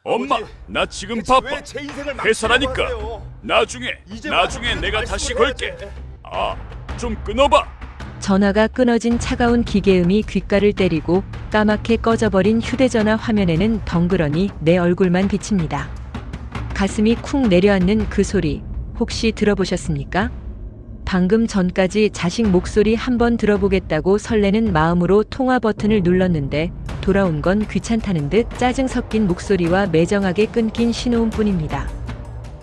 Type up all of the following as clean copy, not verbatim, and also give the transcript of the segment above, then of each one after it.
엄마, 아버지, 나 지금 대체 바빠. 왜 제 인생을 회사라니까. 망치려고 하세요? 나중에 이제 내가 다시 말씀을 걸게. 해야지. 좀 끊어봐. 전화가 끊어진 차가운 기계음이 귓가를 때리고 까맣게 꺼져버린 휴대전화 화면에는 덩그러니 내 얼굴만 비칩니다. 가슴이 쿵 내려앉는 그 소리 혹시 들어보셨습니까? 방금 전까지 자식 목소리 한번 들어보겠다고 설레는 마음으로 통화 버튼을 눌렀는데 돌아온 건 귀찮다는 듯 짜증 섞인 목소리와 매정하게 끊긴 신호음뿐입니다.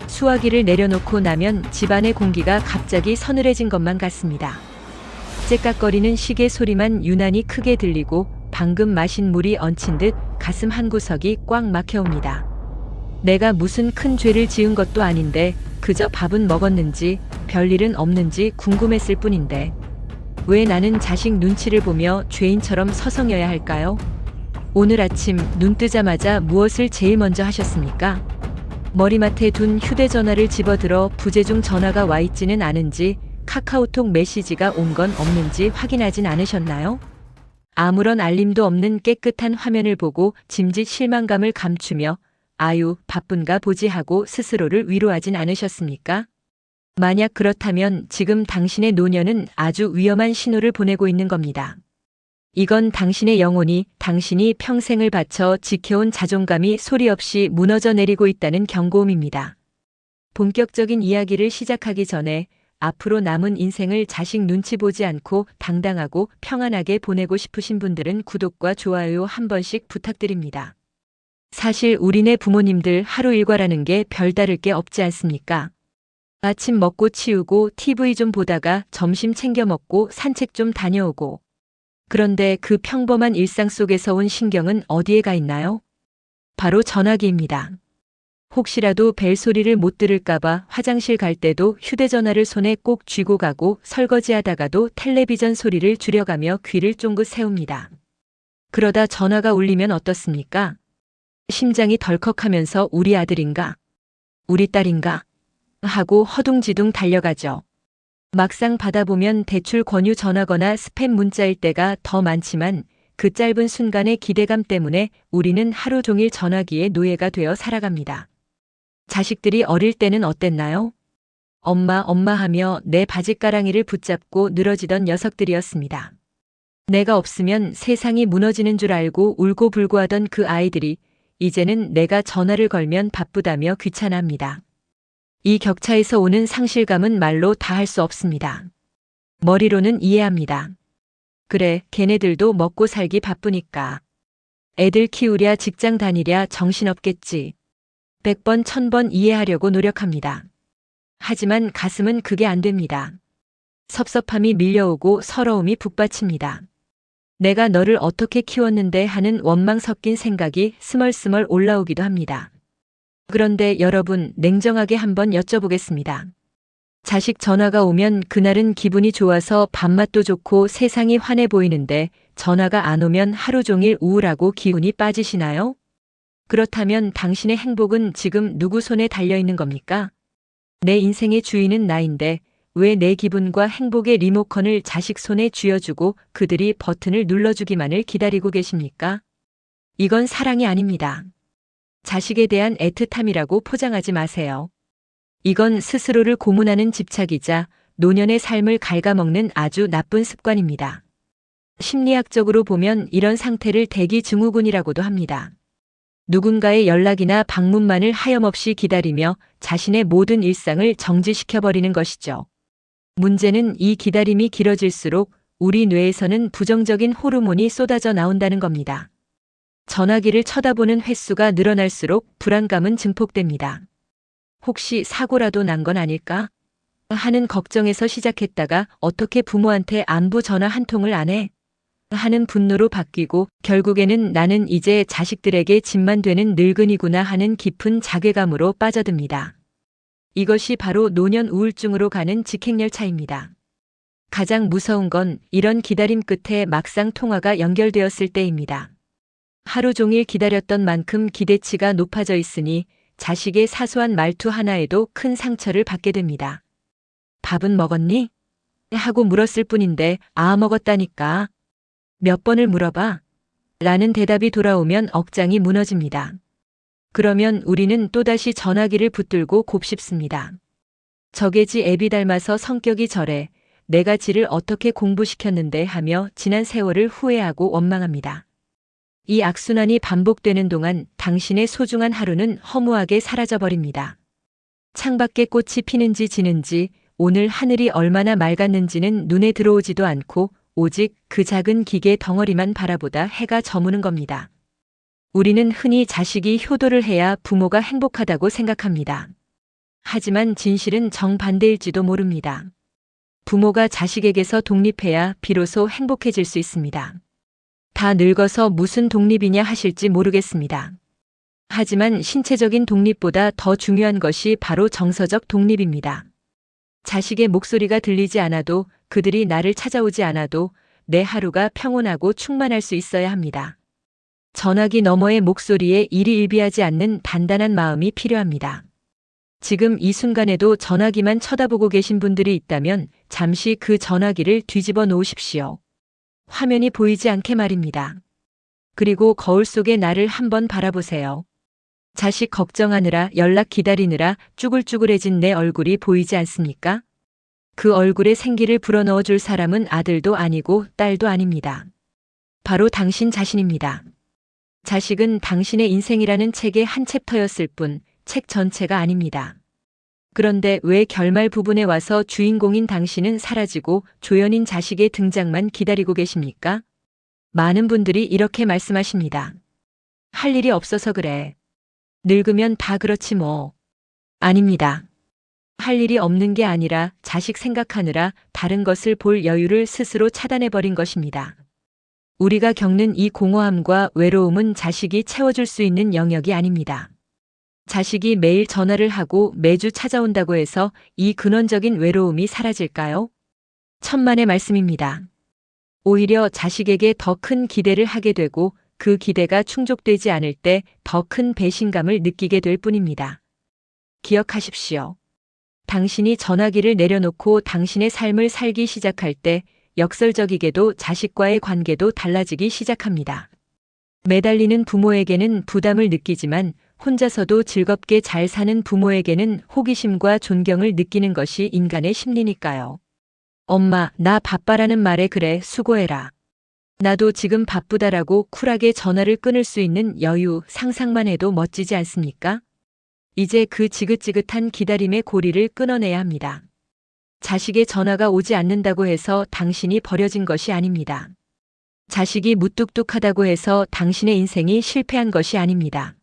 수화기를 내려놓고 나면 집안의 공기가 갑자기 서늘해진 것만 같습니다. 째깍거리는 시계 소리만 유난히 크게 들리고 방금 마신 물이 얹힌 듯 가슴 한구석이 꽉 막혀옵니다. 내가 무슨 큰 죄를 지은 것도 아닌데 그저 밥은 먹었는지 별일은 없는지 궁금했을 뿐인데 왜 나는 자식 눈치를 보며 죄인처럼 서성여야 할까요? 오늘 아침 눈 뜨자마자 무엇을 제일 먼저 하셨습니까? 머리맡에 둔 휴대전화를 집어들어 부재중 전화가 와 있지는 않은지 카카오톡 메시지가 온 건 없는지 확인하진 않으셨나요? 아무런 알림도 없는 깨끗한 화면을 보고 짐짓 실망감을 감추며 아유, 바쁜가 보지 하고 스스로를 위로하진 않으셨습니까? 만약 그렇다면 지금 당신의 노년은 아주 위험한 신호를 보내고 있는 겁니다. 이건 당신의 영혼이, 당신이 평생을 바쳐 지켜온 자존감이 소리 없이 무너져 내리고 있다는 경고음입니다. 본격적인 이야기를 시작하기 전에 앞으로 남은 인생을 자식 눈치 보지 않고 당당하고 평안하게 보내고 싶으신 분들은 구독과 좋아요 한 번씩 부탁드립니다. 사실 우리네 부모님들 하루 일과라는 게 별다를 게 없지 않습니까? 아침 먹고 치우고 TV 좀 보다가 점심 챙겨 먹고 산책 좀 다녀오고. 그런데 그 평범한 일상 속에서 온 신경은 어디에 가 있나요? 바로 전화기입니다. 혹시라도 벨소리를 못 들을까봐 화장실 갈 때도 휴대전화를 손에 꼭 쥐고 가고 설거지하다가도 텔레비전 소리를 줄여가며 귀를 쫑긋 세웁니다. 그러다 전화가 울리면 어떻습니까? 심장이 덜컥하면서 우리 아들인가? 우리 딸인가? 하고 허둥지둥 달려가죠. 막상 받아보면 대출 권유 전화거나 스팸 문자일 때가 더 많지만 그 짧은 순간의 기대감 때문에 우리는 하루 종일 전화기의 노예가 되어 살아갑니다. 자식들이 어릴 때는 어땠나요? 엄마, 엄마 하며 내 바짓가랑이를 붙잡고 늘어지던 녀석들이었습니다. 내가 없으면 세상이 무너지는 줄 알고 울고불고 하던 그 아이들이 이제는 내가 전화를 걸면 바쁘다며 귀찮아합니다. 이 격차에서 오는 상실감은 말로 다 할 수 없습니다. 머리로는 이해합니다. 그래, 걔네들도 먹고 살기 바쁘니까. 애들 키우랴 직장 다니랴 정신없겠지. 100번 1000번 이해하려고 노력합니다. 하지만 가슴은 그게 안 됩니다. 섭섭함이 밀려오고 서러움이 북받칩니다. 내가 너를 어떻게 키웠는데 하는 원망 섞인 생각이 스멀스멀 올라오기도 합니다. 그런데 여러분, 냉정하게 한번 여쭤보겠습니다. 자식 전화가 오면 그날은 기분이 좋아서 밥맛도 좋고 세상이 환해 보이는데 전화가 안 오면 하루 종일 우울하고 기운이 빠지시나요? 그렇다면 당신의 행복은 지금 누구 손에 달려 있는 겁니까? 내 인생의 주인은 나인데 왜 내 기분과 행복의 리모컨을 자식 손에 쥐어주고 그들이 버튼을 눌러주기만을 기다리고 계십니까? 이건 사랑이 아닙니다. 자식에 대한 애틋함이라고 포장하지 마세요. 이건 스스로를 고문하는 집착이자 노년의 삶을 갉아먹는 아주 나쁜 습관입니다. 심리학적으로 보면 이런 상태를 대기 증후군이라고도 합니다. 누군가의 연락이나 방문만을 하염없이 기다리며 자신의 모든 일상을 정지시켜버리는 것이죠. 문제는 이 기다림이 길어질수록 우리 뇌에서는 부정적인 호르몬이 쏟아져 나온다는 겁니다. 전화기를 쳐다보는 횟수가 늘어날수록 불안감은 증폭됩니다. 혹시 사고라도 난 건 아닐까? 하는 걱정에서 시작했다가 어떻게 부모한테 안부 전화 한 통을 안 해? 하는 분노로 바뀌고 결국에는 나는 이제 자식들에게 짐만 되는 늙은이구나 하는 깊은 자괴감으로 빠져듭니다. 이것이 바로 노년 우울증으로 가는 직행열차입니다. 가장 무서운 건 이런 기다림 끝에 막상 통화가 연결되었을 때입니다. 하루 종일 기다렸던 만큼 기대치가 높아져 있으니 자식의 사소한 말투 하나에도 큰 상처를 받게 됩니다. 밥은 먹었니? 하고 물었을 뿐인데 먹었다니까. 몇 번을 물어봐? 라는 대답이 돌아오면 억장이 무너집니다. 그러면 우리는 또다시 전화기를 붙들고 곱씹습니다. 저게 지 애비 닮아서 성격이 저래. 내가 지를 어떻게 공부시켰는데 하며 지난 세월을 후회하고 원망합니다. 이 악순환이 반복되는 동안 당신의 소중한 하루는 허무하게 사라져버립니다. 창밖에 꽃이 피는지 지는지, 오늘 하늘이 얼마나 맑았는지는 눈에 들어오지도 않고 오직 그 작은 기계 덩어리만 바라보다 해가 저무는 겁니다. 우리는 흔히 자식이 효도를 해야 부모가 행복하다고 생각합니다. 하지만 진실은 정반대일지도 모릅니다. 부모가 자식에게서 독립해야 비로소 행복해질 수 있습니다. 다 늙어서 무슨 독립이냐 하실지 모르겠습니다. 하지만 신체적인 독립보다 더 중요한 것이 바로 정서적 독립입니다. 자식의 목소리가 들리지 않아도, 그들이 나를 찾아오지 않아도 내 하루가 평온하고 충만할 수 있어야 합니다. 전화기 너머의 목소리에 일희일비하지 않는 단단한 마음이 필요합니다. 지금 이 순간에도 전화기만 쳐다보고 계신 분들이 있다면 잠시 그 전화기를 뒤집어 놓으십시오. 화면이 보이지 않게 말입니다. 그리고 거울 속의 나를 한번 바라보세요. 자식 걱정하느라, 연락 기다리느라 쭈글쭈글해진 내 얼굴이 보이지 않습니까? 그 얼굴에 생기를 불어넣어 줄 사람은 아들도 아니고 딸도 아닙니다. 바로 당신 자신입니다. 자식은 당신의 인생이라는 책의 한 챕터였을 뿐 책 전체가 아닙니다. 그런데 왜 결말 부분에 와서 주인공인 당신은 사라지고 조연인 자식의 등장만 기다리고 계십니까? 많은 분들이 이렇게 말씀하십니다. 할 일이 없어서 그래. 늙으면 다 그렇지 뭐. 아닙니다. 할 일이 없는 게 아니라 자식 생각하느라 다른 것을 볼 여유를 스스로 차단해버린 것입니다. 우리가 겪는 이 공허함과 외로움은 자식이 채워줄 수 있는 영역이 아닙니다. 자식이 매일 전화를 하고 매주 찾아온다고 해서 이 근원적인 외로움이 사라질까요? 천만의 말씀입니다. 오히려 자식에게 더 큰 기대를 하게 되고 그 기대가 충족되지 않을 때 더 큰 배신감을 느끼게 될 뿐입니다. 기억하십시오. 당신이 전화기를 내려놓고 당신의 삶을 살기 시작할 때 역설적이게도 자식과의 관계도 달라지기 시작합니다. 매달리는 부모에게는 부담을 느끼지만 혼자서도 즐겁게 잘 사는 부모에게는 호기심과 존경을 느끼는 것이 인간의 심리니까요. 엄마, 나 바빠라는 말에 그래, 수고해라. 나도 지금 바쁘다라고 쿨하게 전화를 끊을 수 있는 여유, 상상만 해도 멋지지 않습니까? 이제 그 지긋지긋한 기다림의 고리를 끊어내야 합니다. 자식의 전화가 오지 않는다고 해서 당신이 버려진 것이 아닙니다. 자식이 무뚝뚝하다고 해서 당신의 인생이 실패한 것이 아닙니다.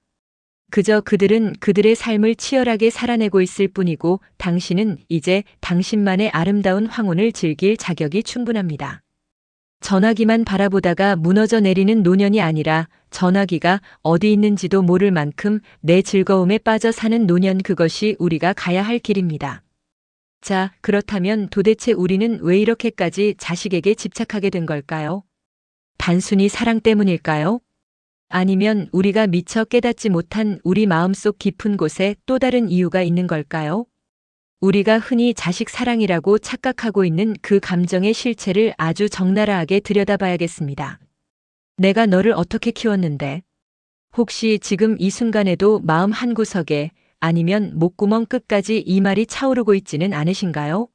그저 그들은 그들의 삶을 치열하게 살아내고 있을 뿐이고 당신은 이제 당신만의 아름다운 황혼을 즐길 자격이 충분합니다. 전화기만 바라보다가 무너져 내리는 노년이 아니라 전화기가 어디 있는지도 모를 만큼 내 즐거움에 빠져 사는 노년, 그것이 우리가 가야 할 길입니다. 자, 그렇다면 도대체 우리는 왜 이렇게까지 자식에게 집착하게 된 걸까요? 단순히 사랑 때문일까요? 아니면 우리가 미처 깨닫지 못한 우리 마음속 깊은 곳에 또 다른 이유가 있는 걸까요? 우리가 흔히 자식 사랑이라고 착각하고 있는 그 감정의 실체를 아주 적나라하게 들여다봐야겠습니다. 내가 너를 어떻게 키웠는데? 혹시 지금 이 순간에도 마음 한구석에, 아니면 목구멍 끝까지 이 말이 차오르고 있지는 않으신가요?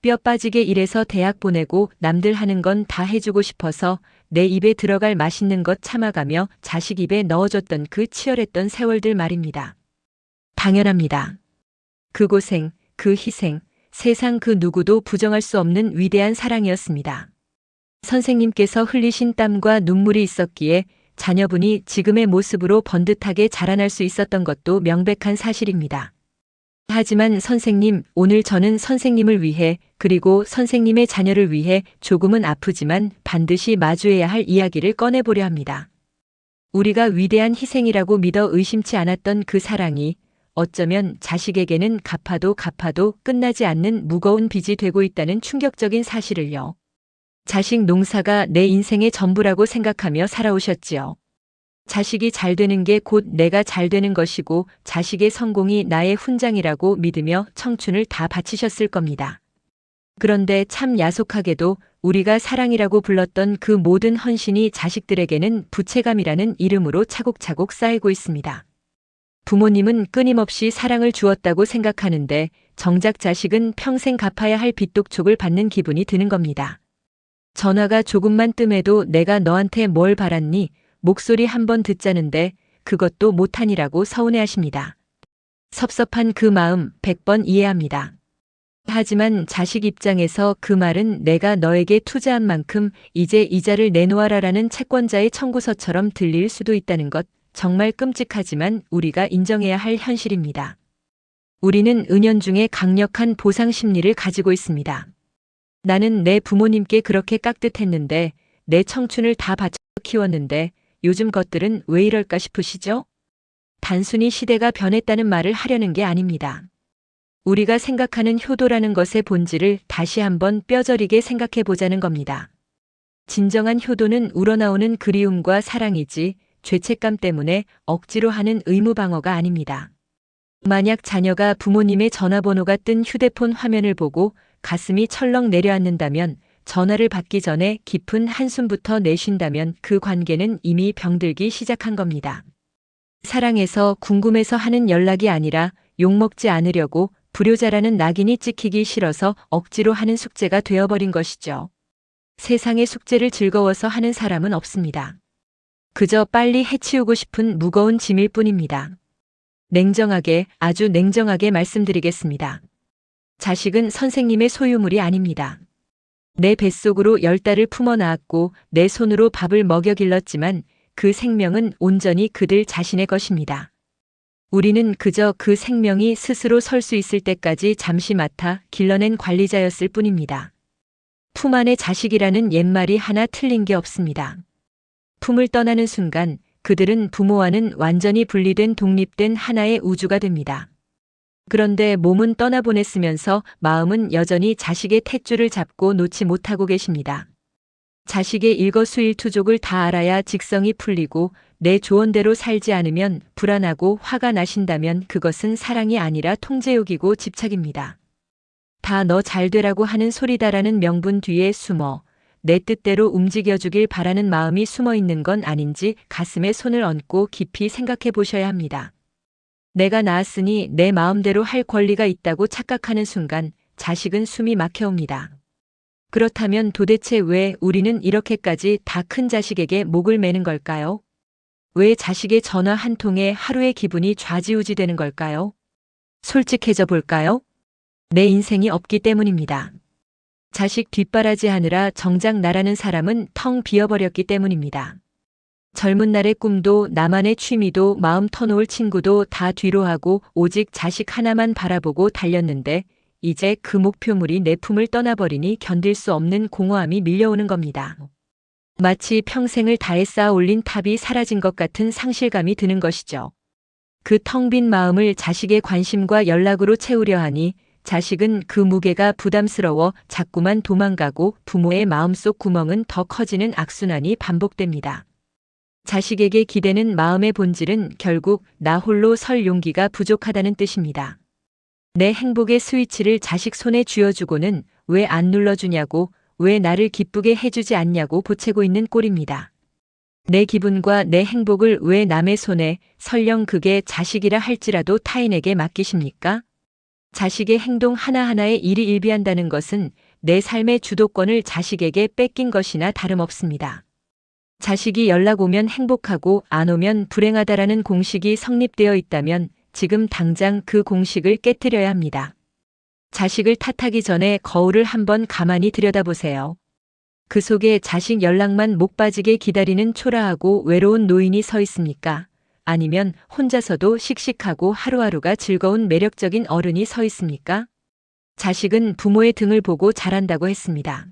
뼈 빠지게 일해서 대학 보내고 남들 하는 건 다 해주고 싶어서 내 입에 들어갈 맛있는 것 참아가며 자식 입에 넣어줬던 그 치열했던 세월들 말입니다. 당연합니다. 그 고생, 그 희생, 세상 그 누구도 부정할 수 없는 위대한 사랑이었습니다. 선생님께서 흘리신 땀과 눈물이 있었기에 자녀분이 지금의 모습으로 번듯하게 자라날 수 있었던 것도 명백한 사실입니다. 하지만 선생님, 오늘 저는 선생님을 위해, 그리고 선생님의 자녀를 위해 조금은 아프지만 반드시 마주해야 할 이야기를 꺼내보려 합니다. 우리가 위대한 희생이라고 믿어 의심치 않았던 그 사랑이 어쩌면 자식에게는 갚아도 끝나지 않는 무거운 빚이 되고 있다는 충격적인 사실을요. 자식 농사가 내 인생의 전부라고 생각하며 살아오셨지요. 자식이 잘 되는 게 곧 내가 잘 되는 것이고 자식의 성공이 나의 훈장이라고 믿으며 청춘을 다 바치셨을 겁니다. 그런데 참 야속하게도 우리가 사랑이라고 불렀던 그 모든 헌신이 자식들에게는 부채감이라는 이름으로 차곡차곡 쌓이고 있습니다. 부모님은 끊임없이 사랑을 주었다고 생각하는데 정작 자식은 평생 갚아야 할 빚독촉을 받는 기분이 드는 겁니다. 전화가 조금만 뜸해도 내가 너한테 뭘 바랐니? 목소리 한번 듣자는데 그것도 못하니라고 서운해하십니다. 섭섭한 그 마음 100번 이해합니다. 하지만 자식 입장에서 그 말은 내가 너에게 투자한 만큼 이제 이자를 내놓아라라는 채권자의 청구서처럼 들릴 수도 있다는 것, 정말 끔찍하지만 우리가 인정해야 할 현실입니다. 우리는 은연중에 강력한 보상 심리를 가지고 있습니다. 나는 내 부모님께 그렇게 깍듯했는데, 내 청춘을 다 바쳐 키웠는데 요즘 것들은 왜 이럴까 싶으시죠? 단순히 시대가 변했다는 말을 하려는 게 아닙니다. 우리가 생각하는 효도라는 것의 본질을 다시 한번 뼈저리게 생각해 보자는 겁니다. 진정한 효도는 우러나오는 그리움과 사랑이지 죄책감 때문에 억지로 하는 의무방어가 아닙니다. 만약 자녀가 부모님의 전화번호가 뜬 휴대폰 화면을 보고 가슴이 철렁 내려앉는다면, 전화를 받기 전에 깊은 한숨부터 내쉰다면 그 관계는 이미 병들기 시작한 겁니다. 사랑해서 궁금해서 하는 연락이 아니라 욕먹지 않으려고 불효자라는 낙인이 찍히기 싫어서 억지로 하는 숙제가 되어버린 것이죠. 세상의 숙제를 즐거워서 하는 사람은 없습니다. 그저 빨리 해치우고 싶은 무거운 짐일 뿐입니다. 냉정하게, 아주 냉정하게 말씀드리겠습니다. 자식은 선생님의 소유물이 아닙니다. 내 뱃속으로 10달을 품어 낳았고 내 손으로 밥을 먹여 길렀지만 그 생명은 온전히 그들 자신의 것입니다. 우리는 그저 그 생명이 스스로 설 수 있을 때까지 잠시 맡아 길러낸 관리자였을 뿐입니다. 품 안의 자식이라는 옛말이 하나 틀린 게 없습니다. 품을 떠나는 순간 그들은 부모와는 완전히 분리된 독립된 하나의 우주가 됩니다. 그런데 몸은 떠나보냈으면서 마음은 여전히 자식의 탯줄을 잡고 놓지 못하고 계십니다. 자식의 일거수일투족을 다 알아야 직성이 풀리고 내 조언대로 살지 않으면 불안하고 화가 나신다면 그것은 사랑이 아니라 통제욕이고 집착입니다. 다 너 잘되라고 하는 소리다라는 명분 뒤에 숨어 내 뜻대로 움직여주길 바라는 마음이 숨어 있는 건 아닌지 가슴에 손을 얹고 깊이 생각해 보셔야 합니다. 내가 낳았으니 내 마음대로 할 권리가 있다고 착각하는 순간 자식은 숨이 막혀옵니다. 그렇다면 도대체 왜 우리는 이렇게까지 다 큰 자식에게 목을 매는 걸까요? 왜 자식의 전화 한 통에 하루의 기분이 좌지우지되는 걸까요? 솔직해져 볼까요? 내 인생이 없기 때문입니다. 자식 뒷바라지 하느라 정작 나라는 사람은 텅 비어버렸기 때문입니다. 젊은 날의 꿈도 나만의 취미도 마음 터놓을 친구도 다 뒤로 하고 오직 자식 하나만 바라보고 달렸는데 이제 그 목표물이 내 품을 떠나버리니 견딜 수 없는 공허함이 밀려오는 겁니다. 마치 평생을 다해 쌓아 올린 탑이 사라진 것 같은 상실감이 드는 것이죠. 그 텅 빈 마음을 자식의 관심과 연락으로 채우려 하니 자식은 그 무게가 부담스러워 자꾸만 도망가고 부모의 마음속 구멍은 더 커지는 악순환이 반복됩니다. 자식에게 기대는 마음의 본질은 결국 나 홀로 설 용기가 부족하다는 뜻입니다. 내 행복의 스위치를 자식 손에 쥐어주고는 왜 안 눌러주냐고, 왜 나를 기쁘게 해주지 않냐고 보채고 있는 꼴입니다. 내 기분과 내 행복을 왜 남의 손에, 설령 그게 자식이라 할지라도 타인에게 맡기십니까? 자식의 행동 하나하나에 일희일비한다는 것은 내 삶의 주도권을 자식에게 뺏긴 것이나 다름없습니다. 자식이 연락 오면 행복하고 안 오면 불행하다라는 공식이 성립되어 있다면 지금 당장 그 공식을 깨트려야 합니다. 자식을 탓하기 전에 거울을 한번 가만히 들여다보세요. 그 속에 자식 연락만 목 빠지게 기다리는 초라하고 외로운 노인이 서 있습니까? 아니면 혼자서도 씩씩하고 하루하루가 즐거운 매력적인 어른이 서 있습니까? 자식은 부모의 등을 보고 자란다고 했습니다.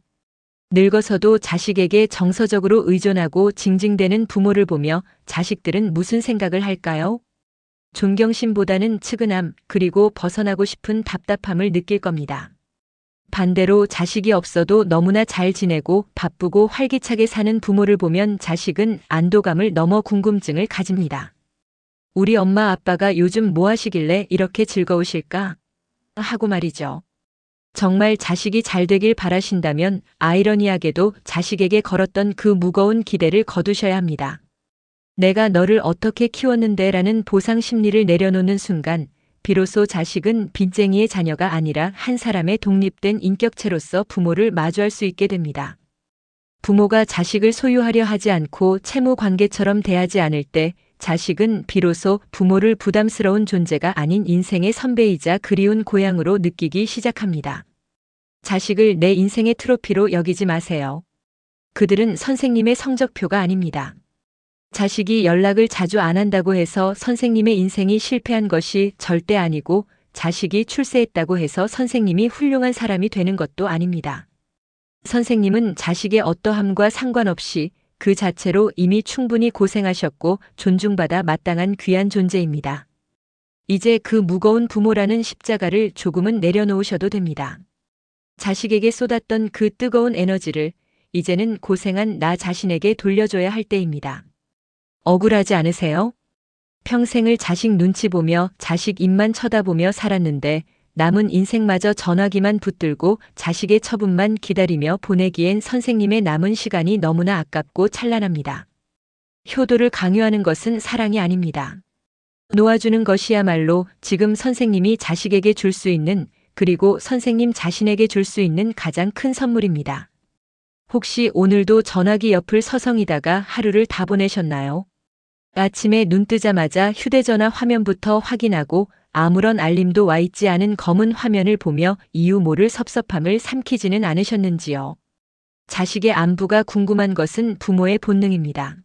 늙어서도 자식에게 정서적으로 의존하고 징징대는 부모를 보며 자식들은 무슨 생각을 할까요? 존경심보다는 측은함, 그리고 벗어나고 싶은 답답함을 느낄 겁니다. 반대로 자식이 없어도 너무나 잘 지내고 바쁘고 활기차게 사는 부모를 보면 자식은 안도감을 넘어 궁금증을 가집니다. 우리 엄마 아빠가 요즘 뭐 하시길래 이렇게 즐거우실까? 하고 말이죠. 정말 자식이 잘 되길 바라신다면 아이러니하게도 자식에게 걸었던 그 무거운 기대를 거두셔야 합니다. 내가 너를 어떻게 키웠는데 라는 보상 심리를 내려놓는 순간 비로소 자식은 빚쟁이의 자녀가 아니라 한 사람의 독립된 인격체로서 부모를 마주할 수 있게 됩니다. 부모가 자식을 소유하려 하지 않고 채무 관계처럼 대하지 않을 때 자식은 비로소 부모를 부담스러운 존재가 아닌 인생의 선배이자 그리운 고향으로 느끼기 시작합니다. 자식을 내 인생의 트로피로 여기지 마세요. 그들은 선생님의 성적표가 아닙니다. 자식이 연락을 자주 안 한다고 해서 선생님의 인생이 실패한 것이 절대 아니고 자식이 출세했다고 해서 선생님이 훌륭한 사람이 되는 것도 아닙니다. 선생님은 자식의 어떠함과 상관없이 그 자체로 이미 충분히 고생하셨고 존중받아 마땅한 귀한 존재입니다. 이제 그 무거운 부모라는 십자가를 조금은 내려놓으셔도 됩니다. 자식에게 쏟았던 그 뜨거운 에너지를 이제는 고생한 나 자신에게 돌려줘야 할 때입니다. 억울하지 않으세요? 평생을 자식 눈치 보며 자식 입만 쳐다보며 살았는데 남은 인생마저 전화기만 붙들고 자식의 처분만 기다리며 보내기엔 선생님의 남은 시간이 너무나 아깝고 찬란합니다. 효도를 강요하는 것은 사랑이 아닙니다. 놓아주는 것이야말로 지금 선생님이 자식에게 줄 수 있는 그리고 선생님 자신에게 줄 수 있는 가장 큰 선물입니다. 혹시 오늘도 전화기 옆을 서성이다가 하루를 다 보내셨나요? 아침에 눈 뜨자마자 휴대전화 화면부터 확인하고 아무런 알림도 와 있지 않은 검은 화면을 보며 이유 모를 섭섭함을 삼키지는 않으셨는지요? 자식의 안부가 궁금한 것은 부모의 본능입니다.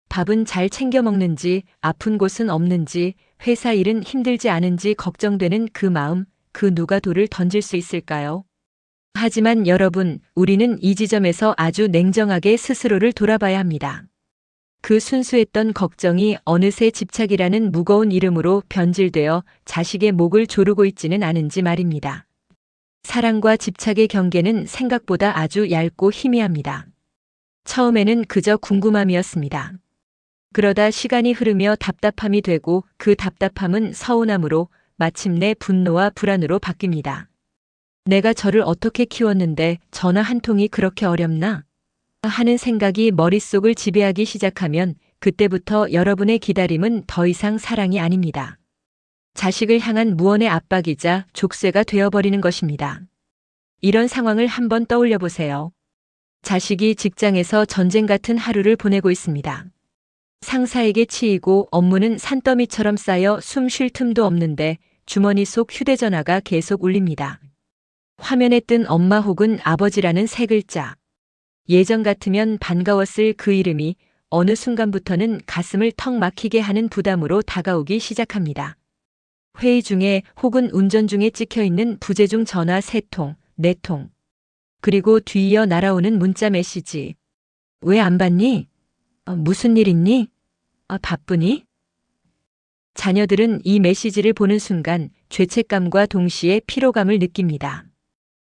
밥은 잘 챙겨 먹는지, 아픈 곳은 없는지, 회사 일은 힘들지 않은지 걱정되는 그 마음, 그 누가 돌을 던질 수 있을까요? 하지만 여러분, 우리는 이 지점에서 아주 냉정하게 스스로를 돌아봐야 합니다. 그 순수했던 걱정이 어느새 집착이라는 무거운 이름으로 변질되어 자식의 목을 조르고 있지는 않은지 말입니다. 사랑과 집착의 경계는 생각보다 아주 얇고 희미합니다. 처음에는 그저 궁금함이었습니다. 그러다 시간이 흐르며 답답함이 되고 그 답답함은 서운함으로 마침내 분노와 불안으로 바뀝니다. 내가 저를 어떻게 키웠는데 전화 한 통이 그렇게 어렵나? 하는 생각이 머릿속을 지배하기 시작하면 그때부터 여러분의 기다림은 더 이상 사랑이 아닙니다. 자식을 향한 무언의 압박이자 족쇄가 되어버리는 것입니다. 이런 상황을 한번 떠올려 보세요. 자식이 직장에서 전쟁 같은 하루를 보내고 있습니다. 상사에게 치이고 업무는 산더미처럼 쌓여 숨 쉴 틈도 없는데 주머니 속 휴대전화가 계속 울립니다. 화면에 뜬 엄마 혹은 아버지라는 세 글자. 예전 같으면 반가웠을 그 이름이 어느 순간부터는 가슴을 턱 막히게 하는 부담으로 다가오기 시작합니다. 회의 중에 혹은 운전 중에 찍혀있는 부재중 전화 3통, 4통. 그리고 뒤이어 날아오는 문자 메시지. 왜 안 받니? 무슨 일 있니? 바쁘니? 자녀들은 이 메시지를 보는 순간 죄책감과 동시에 피로감을 느낍니다.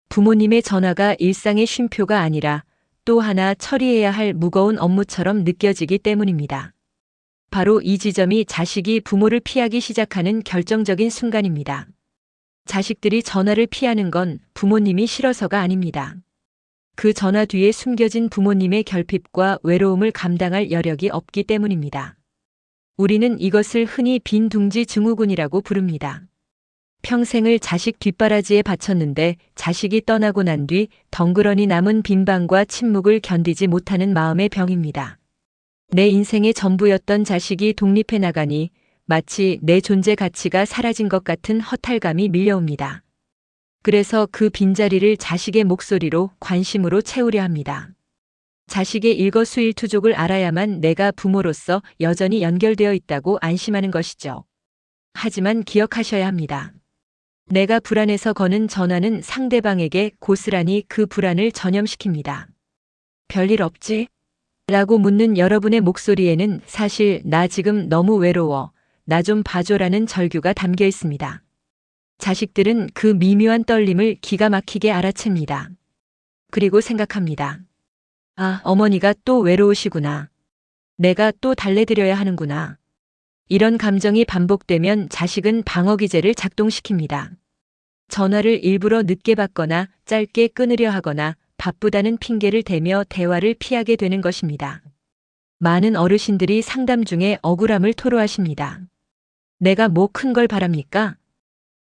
부모님의 전화가 일상의 쉼표가 아니라 또 하나 처리해야 할 무거운 업무처럼 느껴지기 때문입니다. 바로 이 지점이 자식이 부모를 피하기 시작하는 결정적인 순간입니다. 자식들이 전화를 피하는 건 부모님이 싫어서가 아닙니다. 그 전화 뒤에 숨겨진 부모님의 결핍과 외로움을 감당할 여력이 없기 때문입니다. 우리는 이것을 흔히 빈둥지 증후군이라고 부릅니다. 평생을 자식 뒷바라지에 바쳤는데 자식이 떠나고 난 뒤 덩그러니 남은 빈방과 침묵을 견디지 못하는 마음의 병입니다. 내 인생의 전부였던 자식이 독립해 나가니 마치 내 존재 가치가 사라진 것 같은 허탈감이 밀려옵니다. 그래서 그 빈자리를 자식의 목소리로 관심으로 채우려 합니다. 자식의 일거수일투족을 알아야만 내가 부모로서 여전히 연결되어 있다고 안심하는 것이죠. 하지만 기억하셔야 합니다. 내가 불안해서 거는 전화는 상대방에게 고스란히 그 불안을 전염시킵니다. 별일 없지? 라고 묻는 여러분의 목소리에는 사실 나 지금 너무 외로워, 나 좀 봐줘라는 절규가 담겨 있습니다. 자식들은 그 미묘한 떨림을 기가 막히게 알아챕니다. 그리고 생각합니다. 아, 어머니가 또 외로우시구나. 내가 또 달래드려야 하는구나. 이런 감정이 반복되면 자식은 방어기제를 작동시킵니다. 전화를 일부러 늦게 받거나 짧게 끊으려 하거나 바쁘다는 핑계를 대며 대화를 피하게 되는 것입니다. 많은 어르신들이 상담 중에 억울함을 토로하십니다. 내가 뭐 큰 걸 바랍니까?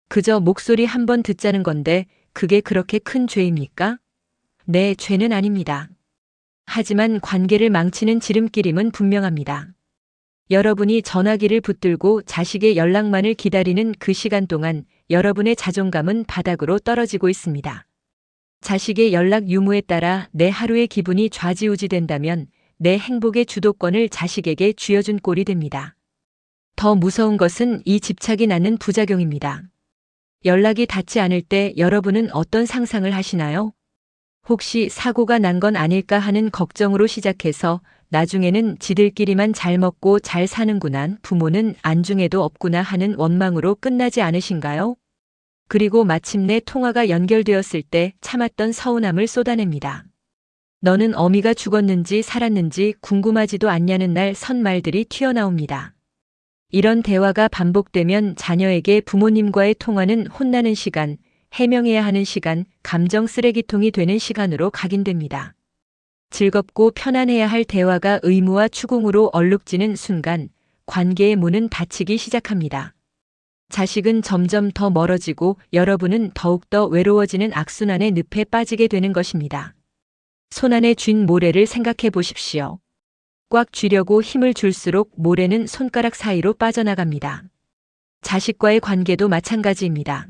그저 목소리 한 번 듣자는 건데 그게 그렇게 큰 죄입니까? 네, 죄는 아닙니다. 하지만 관계를 망치는 지름길임은 분명합니다. 여러분이 전화기를 붙들고 자식의 연락만을 기다리는 그 시간 동안 여러분의 자존감은 바닥으로 떨어지고 있습니다. 자식의 연락 유무에 따라 내 하루의 기분이 좌지우지된다면 내 행복의 주도권을 자식에게 쥐어준 꼴이 됩니다. 더 무서운 것은 이 집착이 낳는 부작용입니다. 연락이 닿지 않을 때 여러분은 어떤 상상을 하시나요? 혹시 사고가 난 건 아닐까 하는 걱정으로 시작해서 나중에는 지들끼리만 잘 먹고 잘 사는구나, 부모는 안중에도 없구나 하는 원망으로 끝나지 않으신가요? 그리고 마침내 통화가 연결되었을 때 참았던 서운함을 쏟아냅니다. 너는 어미가 죽었는지 살았는지 궁금하지도 않냐는 날 선 말들이 튀어나옵니다. 이런 대화가 반복되면 자녀에게 부모님과의 통화는 혼나는 시간, 해명해야 하는 시간, 감정 쓰레기통이 되는 시간으로 각인됩니다. 즐겁고 편안해야 할 대화가 의무와 추궁으로 얼룩지는 순간 관계의 문은 닫히기 시작합니다. 자식은 점점 더 멀어지고 여러분은 더욱더 외로워지는 악순환의 늪에 빠지게 되는 것입니다. 손안에 쥔 모래를 생각해 보십시오. 꽉 쥐려고 힘을 줄수록 모래는 손가락 사이로 빠져나갑니다. 자식과의 관계도 마찬가지입니다.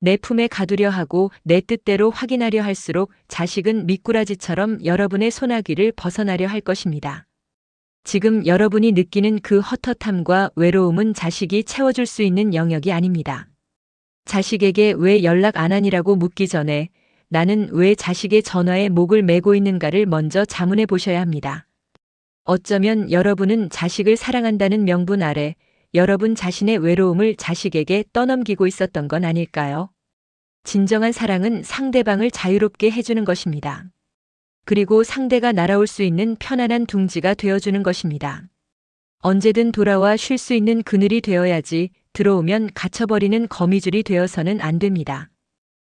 내 품에 가두려 하고 내 뜻대로 확인하려 할수록 자식은 미꾸라지처럼 여러분의 손아귀를 벗어나려 할 것입니다. 지금 여러분이 느끼는 그 헛헛함과 외로움은 자식이 채워줄 수 있는 영역이 아닙니다. 자식에게 왜 연락 안 하니라고 묻기 전에 나는 왜 자식의 전화에 목을 메고 있는가를 먼저 자문해 보셔야 합니다. 어쩌면 여러분은 자식을 사랑한다는 명분 아래 여러분 자신의 외로움을 자식에게 떠넘기고 있었던 건 아닐까요? 진정한 사랑은 상대방을 자유롭게 해주는 것입니다. 그리고 상대가 날아올 수 있는 편안한 둥지가 되어주는 것입니다. 언제든 돌아와 쉴 수 있는 그늘이 되어야지 들어오면 갇혀버리는 거미줄이 되어서는 안 됩니다.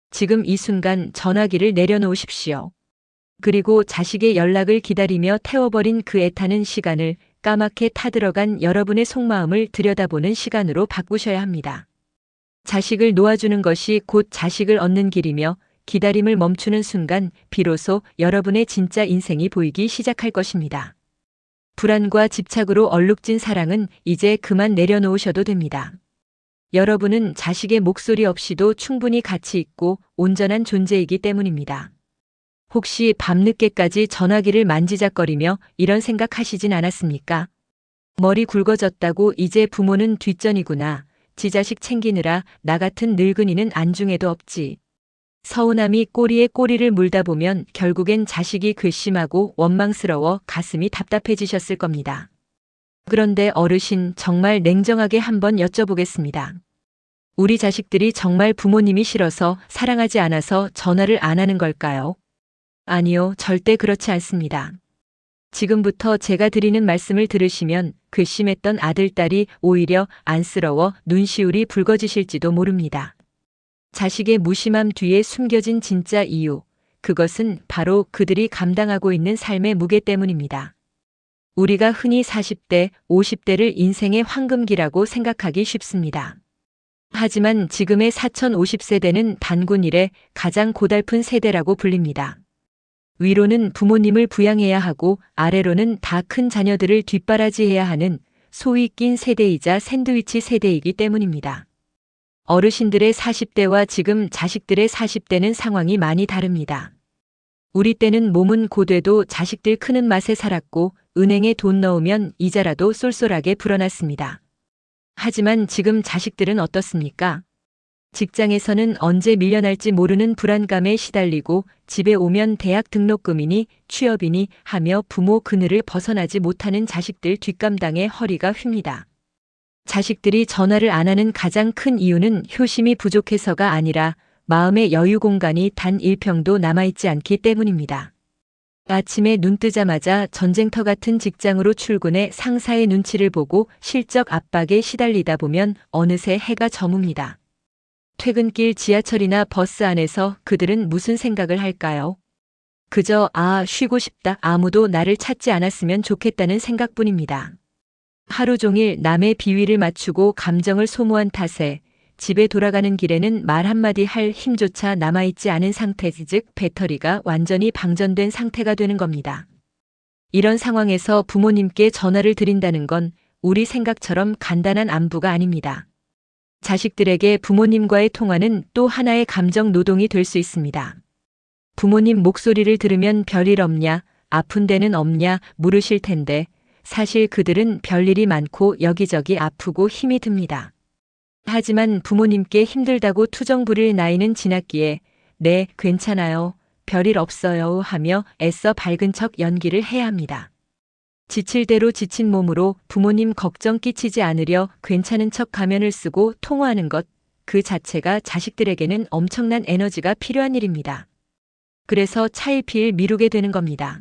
지금 이 순간 전화기를 내려놓으십시오. 그리고 자식의 연락을 기다리며 태워버린 그 애타는 시간을 까맣게 타들어간 여러분의 속마음을 들여다보는 시간으로 바꾸셔야 합니다. 자식을 놓아주는 것이 곧 자식을 얻는 길이며 기다림을 멈추는 순간 비로소 여러분의 진짜 인생이 보이기 시작할 것입니다. 불안과 집착으로 얼룩진 사랑은 이제 그만 내려놓으셔도 됩니다. 여러분은 자식의 목소리 없이도 충분히 가치 있고 온전한 존재이기 때문입니다. 혹시 밤늦게까지 전화기를 만지작거리며 이런 생각하시진 않았습니까? 머리 굵어졌다고 이제 부모는 뒷전이구나. 지 자식 챙기느라 나 같은 늙은이는 안중에도 없지. 서운함이 꼬리에 꼬리를 물다 보면 결국엔 자식이 괘씸하고 원망스러워 가슴이 답답해지셨을 겁니다. 그런데 어르신, 정말 냉정하게 한번 여쭤보겠습니다. 우리 자식들이 정말 부모님이 싫어서 사랑하지 않아서 전화를 안 하는 걸까요? 아니요, 절대 그렇지 않습니다. 지금부터 제가 드리는 말씀을 들으시면 괘씸했던 아들, 딸이 오히려 안쓰러워 눈시울이 붉어지실지도 모릅니다. 자식의 무심함 뒤에 숨겨진 진짜 이유, 그것은 바로 그들이 감당하고 있는 삶의 무게 때문입니다. 우리가 흔히 40대, 50대를 인생의 황금기라고 생각하기 쉽습니다. 하지만 지금의 4050세대는 단군 이래 가장 고달픈 세대라고 불립니다. 위로는 부모님을 부양해야 하고 아래로는 다 큰 자녀들을 뒷바라지해야 하는 소위 낀 세대이자 샌드위치 세대이기 때문입니다. 어르신들의 40대와 지금 자식들의 40대는 상황이 많이 다릅니다. 우리 때는 몸은 고돼도 자식들 크는 맛에 살았고 은행에 돈 넣으면 이자라도 쏠쏠하게 불어났습니다. 하지만 지금 자식들은 어떻습니까? 직장에서는 언제 밀려날지 모르는 불안감에 시달리고 집에 오면 대학 등록금이니 취업이니 하며 부모 그늘을 벗어나지 못하는 자식들 뒷감당에 허리가 휩니다. 자식들이 전화를 안 하는 가장 큰 이유는 효심이 부족해서가 아니라 마음의 여유 공간이 단 1평도 남아있지 않기 때문입니다. 아침에 눈 뜨자마자 전쟁터 같은 직장으로 출근해 상사의 눈치를 보고 실적 압박에 시달리다 보면 어느새 해가 저뭅니다. 퇴근길 지하철이나 버스 안에서 그들은 무슨 생각을 할까요? 그저 쉬고 싶다, 아무도 나를 찾지 않았으면 좋겠다는 생각뿐입니다. 하루 종일 남의 비위를 맞추고 감정을 소모한 탓에 집에 돌아가는 길에는 말 한마디 할 힘조차 남아있지 않은 상태, 즉 배터리가 완전히 방전된 상태가 되는 겁니다. 이런 상황에서 부모님께 전화를 드린다는 건 우리 생각처럼 간단한 안부가 아닙니다. 자식들에게 부모님과의 통화는 또 하나의 감정 노동이 될 수 있습니다. 부모님 목소리를 들으면 별일 없냐, 아픈 데는 없냐 물으실 텐데 사실 그들은 별일이 많고 여기저기 아프고 힘이 듭니다. 하지만 부모님께 힘들다고 투정 부릴 나이는 지났기에 네, 괜찮아요, 별일 없어요 하며 애써 밝은 척 연기를 해야 합니다. 지칠 대로 지친 몸으로 부모님 걱정 끼치지 않으려 괜찮은 척 가면을 쓰고 통화하는 것, 그 자체가 자식들에게는 엄청난 에너지가 필요한 일입니다. 그래서 차일피일 미루게 되는 겁니다.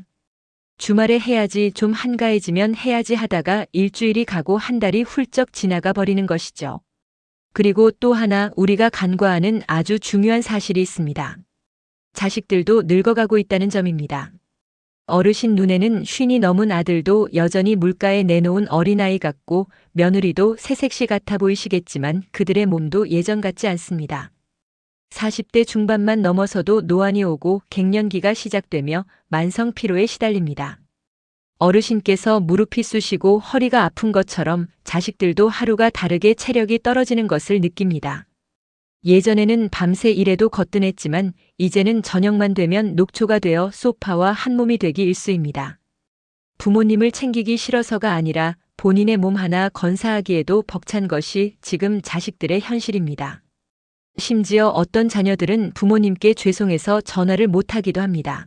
주말에 해야지, 좀 한가해지면 해야지 하다가 일주일이 가고 한 달이 훌쩍 지나가 버리는 것이죠. 그리고 또 하나 우리가 간과하는 아주 중요한 사실이 있습니다. 자식들도 늙어가고 있다는 점입니다. 어르신 눈에는 50이 넘은 아들도 여전히 물가에 내놓은 어린아이 같고 며느리도 새색시 같아 보이시겠지만 그들의 몸도 예전 같지 않습니다. 40대 중반만 넘어서도 노안이 오고 갱년기가 시작되며 만성 피로에 시달립니다. 어르신께서 무릎이 쑤시고 허리가 아픈 것처럼 자식들도 하루가 다르게 체력이 떨어지는 것을 느낍니다. 예전에는 밤새 일해도 거뜬했지만 이제는 저녁만 되면 녹초가 되어 소파와 한몸이 되기 일쑤입니다. 부모님을 챙기기 싫어서가 아니라 본인의 몸 하나 건사하기에도 벅찬 것이 지금 자식들의 현실입니다. 심지어 어떤 자녀들은 부모님께 죄송해서 전화를 못하기도 합니다.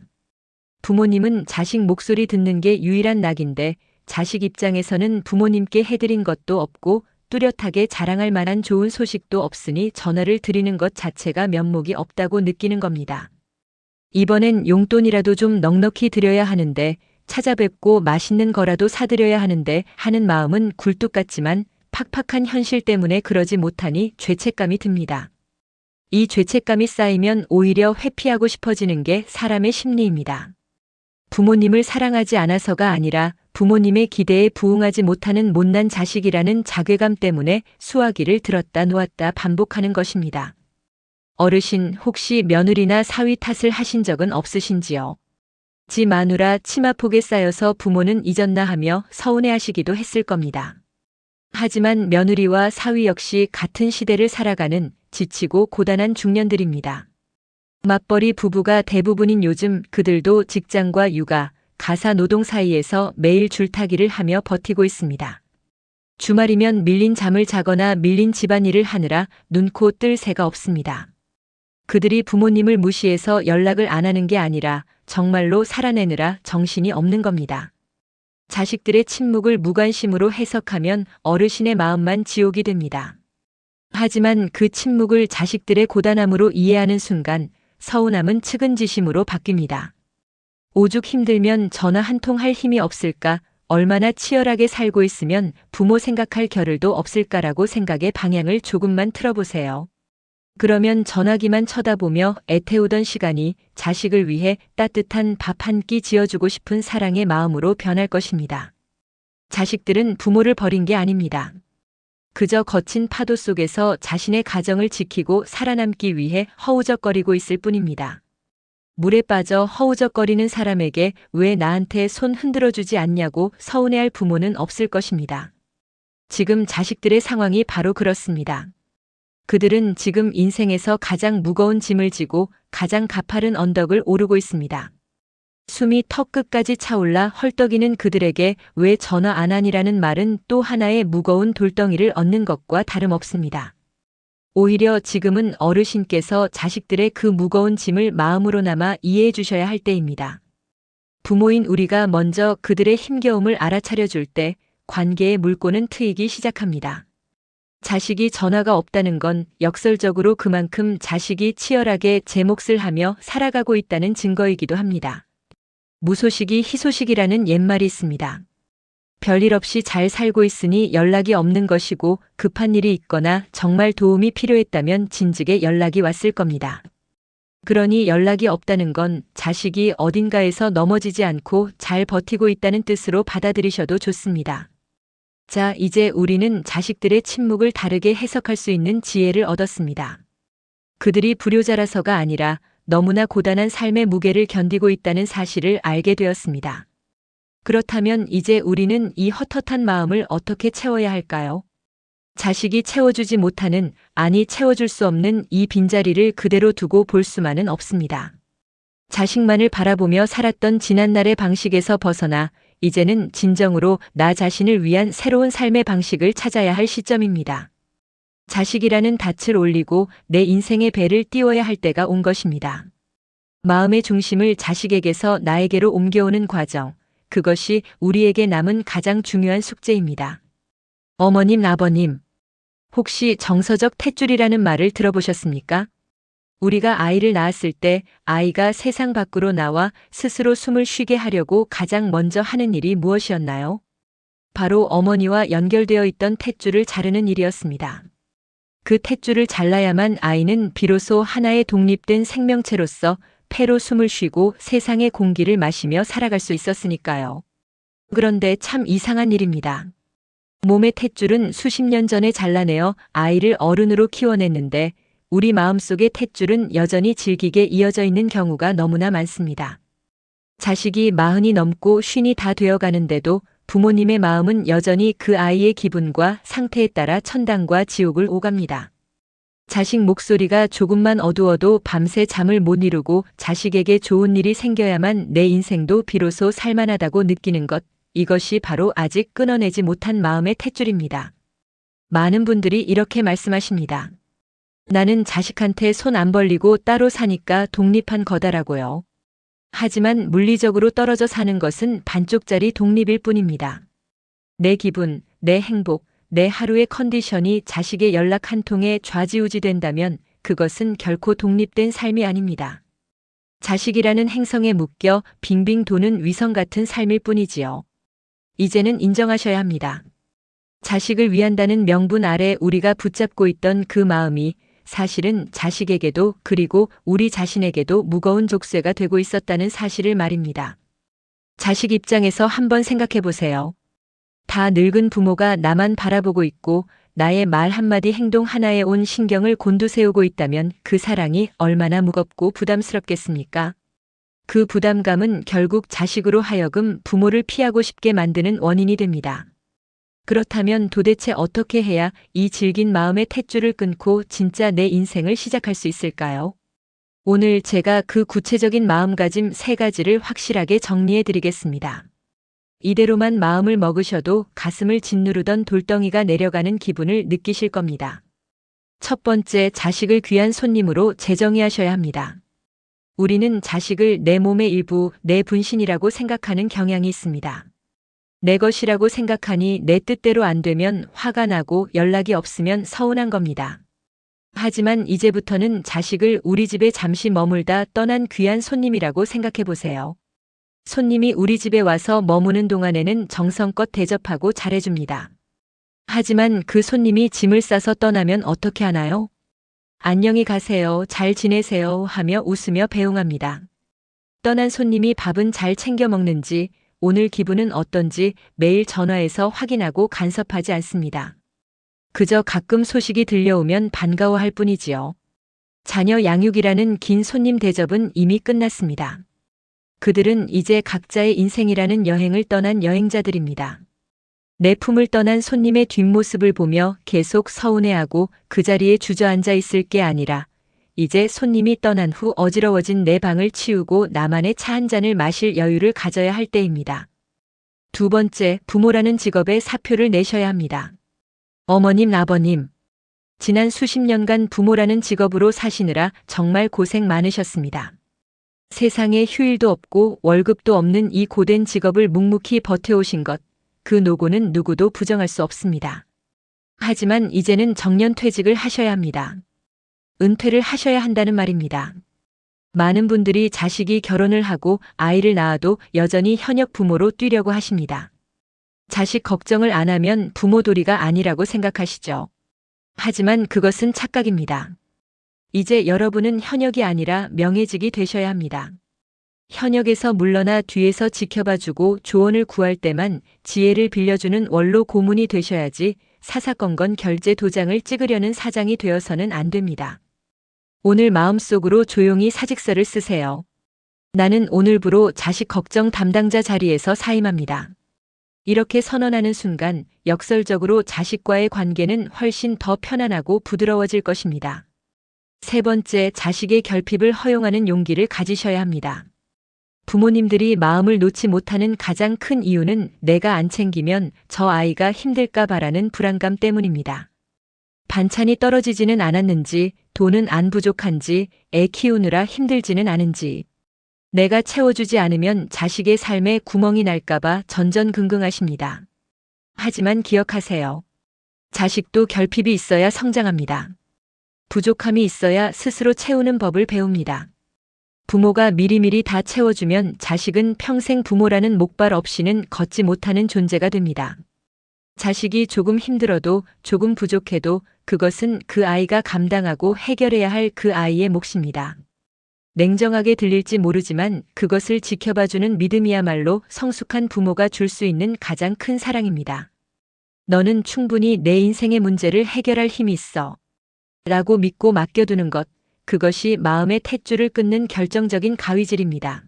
부모님은 자식 목소리 듣는 게 유일한 낙인데 자식 입장에서는 부모님께 해드린 것도 없고 뚜렷하게 자랑할 만한 좋은 소식도 없으니 전화를 드리는 것 자체가 면목이 없다고 느끼는 겁니다. 이번엔 용돈이라도 좀 넉넉히 드려야 하는데, 찾아뵙고 맛있는 거라도 사드려야 하는데 하는 마음은 굴뚝 같지만 팍팍한 현실 때문에 그러지 못하니 죄책감이 듭니다. 이 죄책감이 쌓이면 오히려 회피하고 싶어지는 게 사람의 심리입니다. 부모님을 사랑하지 않아서가 아니라 부모님의 기대에 부응하지 못하는 못난 자식이라는 자괴감 때문에 수화기를 들었다 놓았다 반복하는 것입니다. 어르신, 혹시 며느리나 사위 탓을 하신 적은 없으신지요? 지 마누라 치마폭에 쌓여서 부모는 잊었나 하며 서운해하시기도 했을 겁니다. 하지만 며느리와 사위 역시 같은 시대를 살아가는 지치고 고단한 중년들입니다. 맞벌이 부부가 대부분인 요즘 그들도 직장과 육아, 가사 노동 사이에서 매일 줄타기를 하며 버티고 있습니다. 주말이면 밀린 잠을 자거나 밀린 집안일을 하느라 눈코 뜰 새가 없습니다. 그들이 부모님을 무시해서 연락을 안 하는 게 아니라 정말로 살아내느라 정신이 없는 겁니다. 자식들의 침묵을 무관심으로 해석하면 어르신의 마음만 지옥이 됩니다. 하지만 그 침묵을 자식들의 고단함으로 이해하는 순간 서운함은 측은지심으로 바뀝니다. 오죽 힘들면 전화 한 통 할 힘이 없을까, 얼마나 치열하게 살고 있으면 부모 생각할 겨를도 없을까라고 생각의 방향을 조금만 틀어보세요. 그러면 전화기만 쳐다보며 애태우던 시간이 자식을 위해 따뜻한 밥 한 끼 지어주고 싶은 사랑의 마음으로 변할 것입니다. 자식들은 부모를 버린 게 아닙니다. 그저 거친 파도 속에서 자신의 가정을 지키고 살아남기 위해 허우적거리고 있을 뿐입니다. 물에 빠져 허우적거리는 사람에게 왜 나한테 손 흔들어주지 않냐고 서운해할 부모는 없을 것입니다. 지금 자식들의 상황이 바로 그렇습니다. 그들은 지금 인생에서 가장 무거운 짐을 지고 가장 가파른 언덕을 오르고 있습니다. 숨이 턱끝까지 차올라 헐떡이는 그들에게 왜 전화 안 하니라는 말은 또 하나의 무거운 돌덩이를 얻는 것과 다름없습니다. 오히려 지금은 어르신께서 자식들의 그 무거운 짐을 마음으로나마 이해해 주셔야 할 때입니다. 부모인 우리가 먼저 그들의 힘겨움을 알아차려 줄 때 관계의 물꼬는 트이기 시작합니다. 자식이 전화가 없다는 건 역설적으로 그만큼 자식이 치열하게 제 몫을 하며 살아가고 있다는 증거이기도 합니다. 무소식이 희소식이라는 옛말이 있습니다. 별일 없이 잘 살고 있으니 연락이 없는 것이고 급한 일이 있거나 정말 도움이 필요했다면 진즉에 연락이 왔을 겁니다. 그러니 연락이 없다는 건 자식이 어딘가에서 넘어지지 않고 잘 버티고 있다는 뜻으로 받아들이셔도 좋습니다. 자, 이제 우리는 자식들의 침묵을 다르게 해석할 수 있는 지혜를 얻었습니다. 그들이 불효자라서가 아니라 너무나 고단한 삶의 무게를 견디고 있다는 사실을 알게 되었습니다. 그렇다면 이제 우리는 이 헛헛한 마음을 어떻게 채워야 할까요? 자식이 채워주지 못하는, 아니 채워줄 수 없는 이 빈자리를 그대로 두고 볼 수만은 없습니다. 자식만을 바라보며 살았던 지난날의 방식에서 벗어나 이제는 진정으로 나 자신을 위한 새로운 삶의 방식을 찾아야 할 시점입니다. 자식이라는 닻을 올리고 내 인생의 배를 띄워야 할 때가 온 것입니다. 마음의 중심을 자식에게서 나에게로 옮겨오는 과정, 그것이 우리에게 남은 가장 중요한 숙제입니다. 어머님, 아버님, 혹시 정서적 탯줄이라는 말을 들어보셨습니까? 우리가 아이를 낳았을 때 아이가 세상 밖으로 나와 스스로 숨을 쉬게 하려고 가장 먼저 하는 일이 무엇이었나요? 바로 어머니와 연결되어 있던 탯줄을 자르는 일이었습니다. 그 탯줄을 잘라야만 아이는 비로소 하나의 독립된 생명체로서 폐로 숨을 쉬고 세상의 공기를 마시며 살아갈 수 있었으니까요. 그런데 참 이상한 일입니다. 몸의 탯줄은 수십 년 전에 잘라내어 아이를 어른으로 키워냈는데 우리 마음속의 탯줄은 여전히 질기게 이어져 있는 경우가 너무나 많습니다. 자식이 40이 넘고 50이 다 되어가는데도 부모님의 마음은 여전히 그 아이의 기분과 상태에 따라 천당과 지옥을 오갑니다. 자식 목소리가 조금만 어두워도 밤새 잠을 못 이루고 자식에게 좋은 일이 생겨야만 내 인생도 비로소 살만하다고 느끼는 것, 이것이 바로 아직 끊어내지 못한 마음의 탯줄입니다. 많은 분들이 이렇게 말씀하십니다. 나는 자식한테 손 안 벌리고 따로 사니까 독립한 거다라고요. 하지만 물리적으로 떨어져 사는 것은 반쪽짜리 독립일 뿐입니다. 내 기분, 내 행복, 내 하루의 컨디션이 자식의 연락 한 통에 좌지우지된다면 그것은 결코 독립된 삶이 아닙니다. 자식이라는 행성에 묶여 빙빙 도는 위성 같은 삶일 뿐이지요. 이제는 인정하셔야 합니다. 자식을 위한다는 명분 아래 우리가 붙잡고 있던 그 마음이 사실은 자식에게도 그리고 우리 자신에게도 무거운 족쇄가 되고 있었다는 사실을 말입니다. 자식 입장에서 한번 생각해 보세요. 다 늙은 부모가 나만 바라보고 있고 나의 말 한마디 행동 하나에 온 신경을 곤두세우고 있다면 그 사랑이 얼마나 무겁고 부담스럽겠습니까? 그 부담감은 결국 자식으로 하여금 부모를 피하고 싶게 만드는 원인이 됩니다. 그렇다면 도대체 어떻게 해야 이 질긴 마음의 탯줄을 끊고 진짜 내 인생을 시작할 수 있을까요? 오늘 제가 그 구체적인 마음가짐 3가지를 확실하게 정리해 드리겠습니다. 이대로만 마음을 먹으셔도 가슴을 짓누르던 돌덩이가 내려가는 기분을 느끼실 겁니다. 첫 번째, 자식을 귀한 손님으로 재정의하셔야 합니다. 우리는 자식을 내 몸의 일부, 내 분신이라고 생각하는 경향이 있습니다. 내 것이라고 생각하니 내 뜻대로 안 되면 화가 나고 연락이 없으면 서운한 겁니다. 하지만 이제부터는 자식을 우리 집에 잠시 머물다 떠난 귀한 손님이라고 생각해 보세요. 손님이 우리 집에 와서 머무는 동안에는 정성껏 대접하고 잘해줍니다. 하지만 그 손님이 짐을 싸서 떠나면 어떻게 하나요? 안녕히 가세요, 잘 지내세요 하며 웃으며 배웅합니다. 떠난 손님이 밥은 잘 챙겨 먹는지, 오늘 기분은 어떤지 매일 전화해서 확인하고 간섭하지 않습니다. 그저 가끔 소식이 들려오면 반가워할 뿐이지요. 자녀 양육이라는 긴 손님 대접은 이미 끝났습니다. 그들은 이제 각자의 인생이라는 여행을 떠난 여행자들입니다. 내 품을 떠난 손님의 뒷모습을 보며 계속 서운해하고 그 자리에 주저앉아 있을 게 아니라 이제 손님이 떠난 후 어지러워진 내 방을 치우고 나만의 차 한 잔을 마실 여유를 가져야 할 때입니다. 두 번째, 부모라는 직업에 사표를 내셔야 합니다. 어머님, 아버님, 지난 수십 년간 부모라는 직업으로 사시느라 정말 고생 많으셨습니다. 세상에 휴일도 없고 월급도 없는 이 고된 직업을 묵묵히 버텨오신 것, 그 노고는 누구도 부정할 수 없습니다. 하지만 이제는 정년퇴직을 하셔야 합니다. 은퇴를 하셔야 한다는 말입니다. 많은 분들이 자식이 결혼을 하고 아이를 낳아도 여전히 현역 부모로 뛰려고 하십니다. 자식 걱정을 안 하면 부모 도리가 아니라고 생각하시죠. 하지만 그것은 착각입니다. 이제 여러분은 현역이 아니라 명예직이 되셔야 합니다. 현역에서 물러나 뒤에서 지켜봐주고 조언을 구할 때만 지혜를 빌려주는 원로 고문이 되셔야지 사사건건 결제 도장을 찍으려는 사장이 되어서는 안 됩니다. 오늘 마음속으로 조용히 사직서를 쓰세요. 나는 오늘부로 자식 걱정 담당자 자리에서 사임합니다. 이렇게 선언하는 순간 역설적으로 자식과의 관계는 훨씬 더 편안하고 부드러워질 것입니다. 세 번째, 자식의 결핍을 허용하는 용기를 가지셔야 합니다. 부모님들이 마음을 놓지 못하는 가장 큰 이유는 내가 안 챙기면 저 아이가 힘들까 봐라는 불안감 때문입니다. 반찬이 떨어지지는 않았는지, 돈은 안 부족한지, 애 키우느라 힘들지는 않은지, 내가 채워주지 않으면 자식의 삶에 구멍이 날까봐 전전긍긍하십니다. 하지만 기억하세요. 자식도 결핍이 있어야 성장합니다. 부족함이 있어야 스스로 채우는 법을 배웁니다. 부모가 미리미리 다 채워주면 자식은 평생 부모라는 목발 없이는 걷지 못하는 존재가 됩니다. 자식이 조금 힘들어도 조금 부족해도 그것은 그 아이가 감당하고 해결해야 할 그 아이의 몫입니다. 냉정하게 들릴지 모르지만 그것을 지켜봐주는 믿음이야말로 성숙한 부모가 줄 수 있는 가장 큰 사랑입니다. 너는 충분히 내 인생의 문제를 해결할 힘이 있어. 라고 믿고 맡겨두는 것, 그것이 마음의 탯줄을 끊는 결정적인 가위질입니다.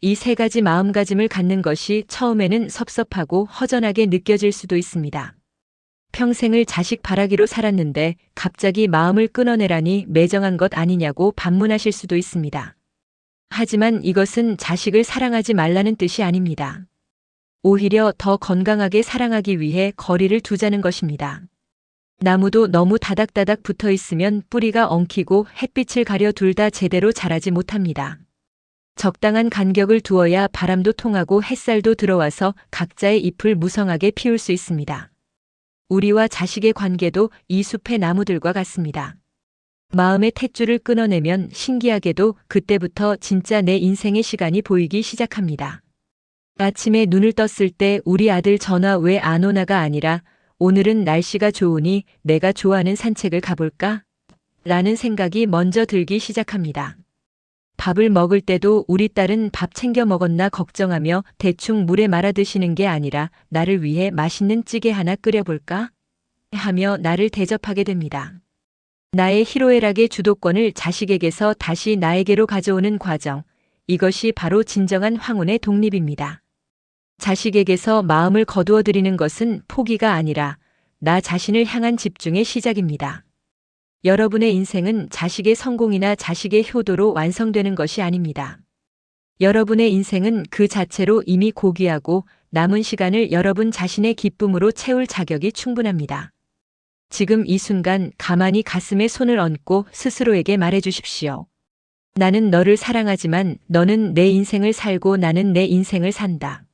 이 세 가지 마음가짐을 갖는 것이 처음에는 섭섭하고 허전하게 느껴질 수도 있습니다. 평생을 자식 바라기로 살았는데 갑자기 마음을 끊어내라니 매정한 것 아니냐고 반문하실 수도 있습니다. 하지만 이것은 자식을 사랑하지 말라는 뜻이 아닙니다. 오히려 더 건강하게 사랑하기 위해 거리를 두자는 것입니다. 나무도 너무 다닥다닥 붙어 있으면 뿌리가 엉키고 햇빛을 가려 둘 다 제대로 자라지 못합니다. 적당한 간격을 두어야 바람도 통하고 햇살도 들어와서 각자의 잎을 무성하게 피울 수 있습니다. 우리와 자식의 관계도 이 숲의 나무들과 같습니다. 마음의 탯줄을 끊어내면 신기하게도 그때부터 진짜 내 인생의 시간이 보이기 시작합니다. 아침에 눈을 떴을 때 우리 아들 전화 왜 안 오나가 아니라 오늘은 날씨가 좋으니 내가 좋아하는 산책을 가볼까? 라는 생각이 먼저 들기 시작합니다. 밥을 먹을 때도 우리 딸은 밥 챙겨 먹었나 걱정하며 대충 물에 말아 드시는 게 아니라 나를 위해 맛있는 찌개 하나 끓여볼까? 하며 나를 대접하게 됩니다. 나의 희로애락의 주도권을 자식에게서 다시 나에게로 가져오는 과정, 이것이 바로 진정한 황혼의 독립입니다. 자식에게서 마음을 거두어 드리는 것은 포기가 아니라 나 자신을 향한 집중의 시작입니다. 여러분의 인생은 자식의 성공이나 자식의 효도로 완성되는 것이 아닙니다. 여러분의 인생은 그 자체로 이미 고귀하고 남은 시간을 여러분 자신의 기쁨으로 채울 자격이 충분합니다. 지금 이 순간 가만히 가슴에 손을 얹고 스스로에게 말해 주십시오. 나는 너를 사랑하지만 너는 내 인생을 살고 나는 내 인생을 산다.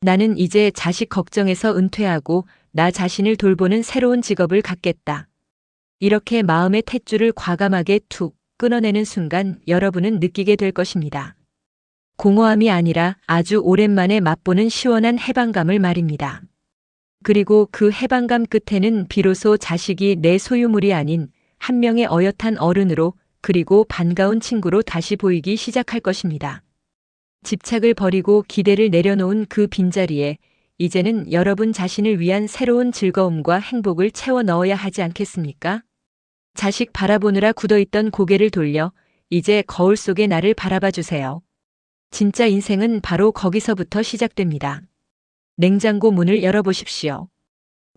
나는 이제 자식 걱정에서 은퇴하고 나 자신을 돌보는 새로운 직업을 갖겠다. 이렇게 마음의 탯줄을 과감하게 툭 끊어내는 순간 여러분은 느끼게 될 것입니다. 공허함이 아니라 아주 오랜만에 맛보는 시원한 해방감을 말입니다. 그리고 그 해방감 끝에는 비로소 자식이 내 소유물이 아닌 한 명의 어엿한 어른으로 그리고 반가운 친구로 다시 보이기 시작할 것입니다. 집착을 버리고 기대를 내려놓은 그 빈자리에 이제는 여러분 자신을 위한 새로운 즐거움과 행복을 채워 넣어야 하지 않겠습니까? 자식 바라보느라 굳어있던 고개를 돌려 이제 거울 속의 나를 바라봐 주세요. 진짜 인생은 바로 거기서부터 시작됩니다. 냉장고 문을 열어보십시오.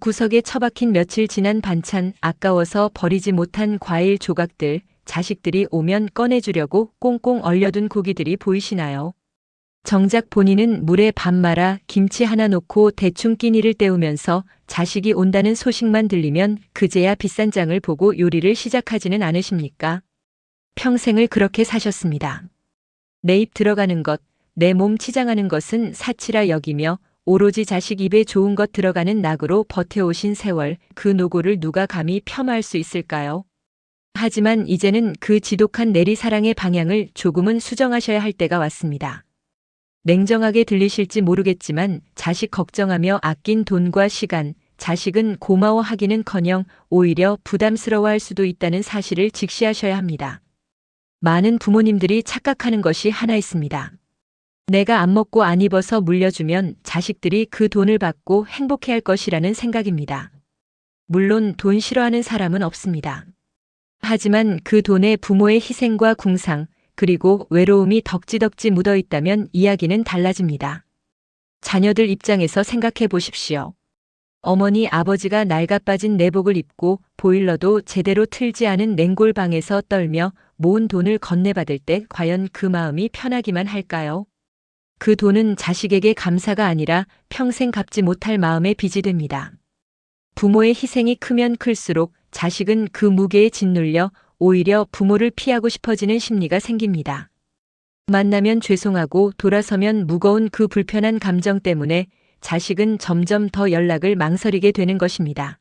구석에 처박힌 며칠 지난 반찬, 아까워서 버리지 못한 과일 조각들, 자식들이 오면 꺼내주려고 꽁꽁 얼려둔 고기들이 보이시나요? 정작 본인은 물에 밥 말아 김치 하나 놓고 대충 끼니를 때우면서 자식이 온다는 소식만 들리면 그제야 빗산장을 보고 요리를 시작하지는 않으십니까? 평생을 그렇게 사셨습니다. 내 입 들어가는 것, 내 몸 치장하는 것은 사치라 여기며 오로지 자식 입에 좋은 것 들어가는 낙으로 버텨오신 세월, 그 노고를 누가 감히 폄하할 수 있을까요? 하지만 이제는 그 지독한 내리사랑의 방향을 조금은 수정하셔야 할 때가 왔습니다. 냉정하게 들리실지 모르겠지만 자식 걱정하며 아낀 돈과 시간, 자식은 고마워하기는커녕 오히려 부담스러워할 수도 있다는 사실을 직시하셔야 합니다. 많은 부모님들이 착각하는 것이 하나 있습니다. 내가 안 먹고 안 입어서 물려주면 자식들이 그 돈을 받고 행복해할 것이라는 생각입니다. 물론 돈 싫어하는 사람은 없습니다. 하지만 그 돈에 부모의 희생과 궁상, 그리고 외로움이 덕지덕지 묻어 있다면 이야기는 달라집니다. 자녀들 입장에서 생각해 보십시오. 어머니, 아버지가 낡아빠진 내복을 입고 보일러도 제대로 틀지 않은 냉골방에서 떨며 모은 돈을 건네받을 때 과연 그 마음이 편하기만 할까요? 그 돈은 자식에게 감사가 아니라 평생 갚지 못할 마음의 빚이 됩니다. 부모의 희생이 크면 클수록 자식은 그 무게에 짓눌려 오히려 부모를 피하고 싶어지는 심리가 생깁니다. 만나면 죄송하고 돌아서면 무거운 그 불편한 감정 때문에 자식은 점점 더 연락을 망설이게 되는 것입니다.